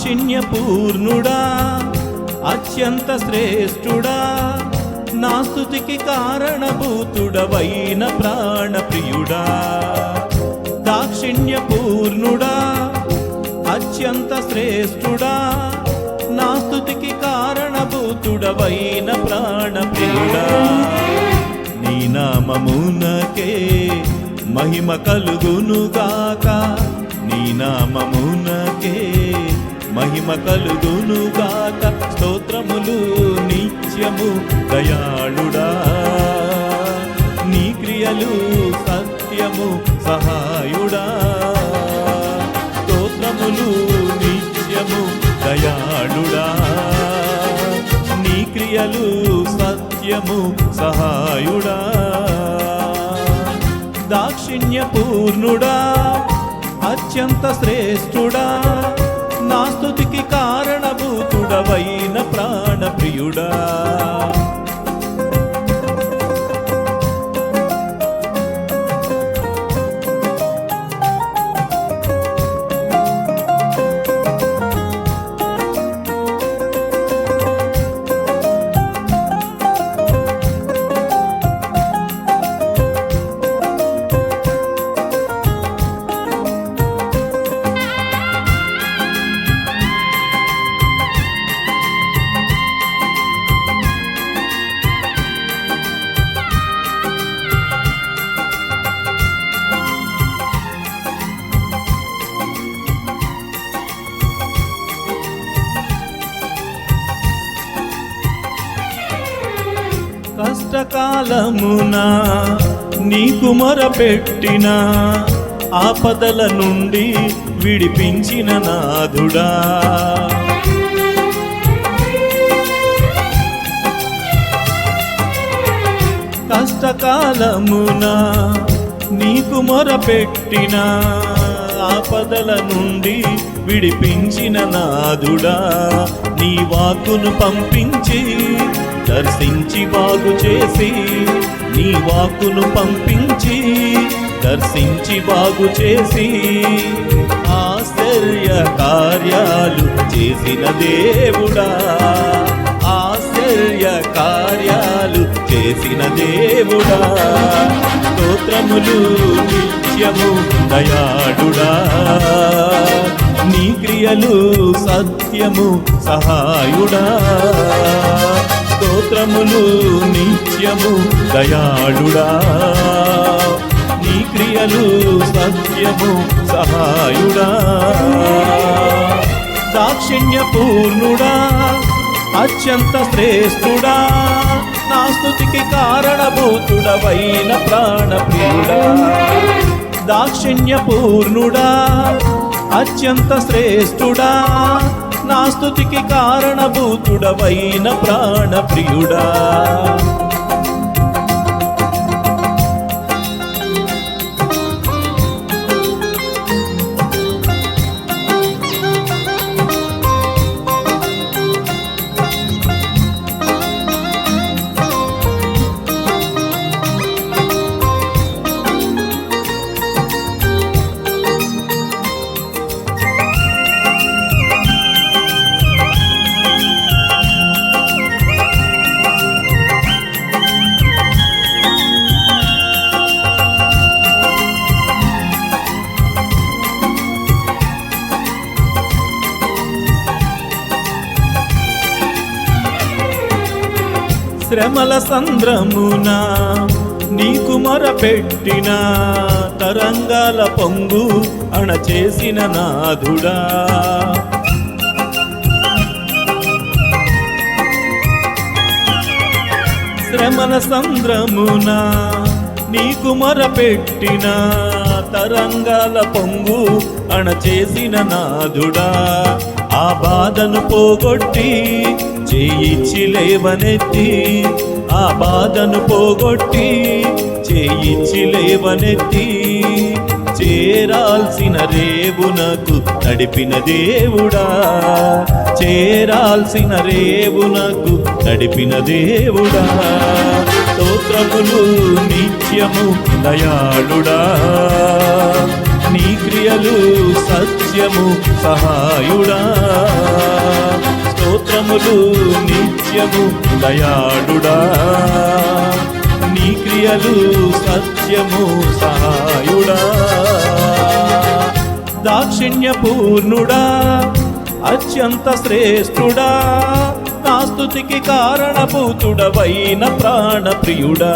దాక్షిణ్యపూర్ణుడా అత్యంత శ్రేష్ఠుడా నా స్తుతికి కారణభూతుడవైన ప్రాణప్రియుడా దాక్షిణ్యపూర్ణుడా అత్యంత శ్రేష్ఠుడా నా స్తుతికి కారణభూతుడవైన ప్రాణప్రియుడా నీ నామమునకే మహిమ కలుగునుగాక నీ నామమునకే మహిమ కలుగునుగాక స్తోత్రములు నిత్యము దయాళుడా నీ క్రియలు సత్యము సహాయుడా స్తోత్రములు నిత్యము దయాళుడా నీ క్రియలు సత్యము సహాయుడా దాక్షిణ్యపూర్ణుడా అత్యంత శ్రేష్ఠుడా నా స్తుతికి కారణభూతుడవైన ప్రాణప్రియుడా కష్టకాలమున నీకు మొరపెట్టిన ఆపదల నుండి విడిపించిన నాథుడా కష్టకాలమున నీకు మొరపెట్టిన ఆపదల నుండి విడిపించిన నాథుడా నీ వాక్కును పంపించి దర్శించి బాగు చేసి నీ వాక్కును పంపించి దర్శించి బాగు చేసి ఆశ్చర్య కార్యాలు చేసిన దేవుడా ఆశ్చర్య కార్యాలు చేసిన దేవుడా స్తోత్రములు నిత్యము దయాళుడా నీ క్రియలు సత్యము సహాయుడా స్తోత్రములు నిత్యము దయాళుడా నీ క్రియలు సత్యము సహాయుడా దాక్షిణ్యపూర్ణుడా అత్యంత శ్రేష్ఠుడా నా స్తుతికి కారణభూతుడవైన ప్రాణప్రియుడా దాక్షిణ్యపూర్ణుడా అత్యంత శ్రేష్ఠుడా నా స్తుతికి కారణభూతుడవైన ప్రాణప్రియుడా శ్రమల సంద్రమున నీకు మొరపెట్టిన తరంగాల పొంగు అణచేసిన నాథుడా శ్రమల సంద్రమున నీకు మొరపెట్టిన తరంగాల పొంగు అణచేసిన నాథుడా ఆ బాధను పోగొట్టి చేయిచ్చి లేవనెత్తి ఆ బాధను పోగొట్టి చేయిచ్చి లేవనెత్తి చేరాల్సిన రేవునకు నడిపిన దేవుడా చేరాల్సిన రేవునకు నడిపిన దేవుడా స్తోత్రములు నిత్యము దయాళుడా నీ క్రియలు సత్యము సహాయుడా స్తోత్రములు నిత్యము దయాళుడా నీ క్రియలు సత్యము సహాయుడా దాక్షిణ్య పూర్ణుడా అత్యంత శ్రేష్ఠుడా నా స్తుతికి కారణభూతుడవైన ప్రాణప్రియుడా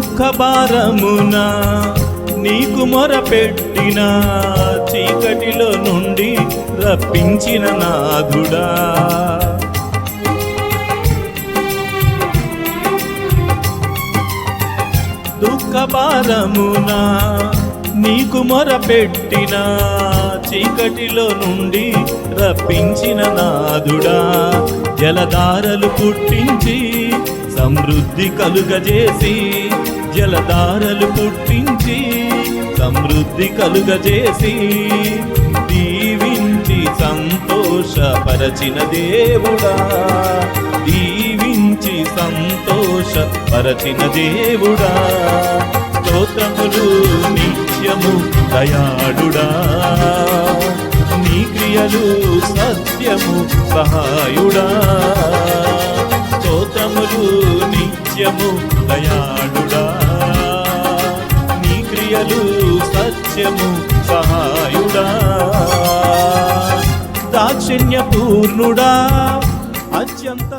దుఃఖభారమున నీకు మొరపెట్టిన చీకటిలో నుండి రప్పించిన నాథుడా దుఃఖభారమున నీకు మొరపెట్టిన చీకటిలో నుండి రప్పించిన నాథుడా జలధారలు పుట్టించి సమృద్ధి కలుగజేసి జలధారలు పుట్టించి సమృద్ధి కలుగజేసి దీవించి సంతోషపరచిన దేవుడా దీవించి సంతోషపరచిన దేవుడా స్తోత్రములు నిత్యము దయాళుడా నీ క్రియలు సత్యము సహాయుడా స్తోత్రములు నిత్యము దయాళుడా నీ క్రియలు సత్యము సహాయుడా దాక్షిణ్య పూర్ణుడా అత్యంత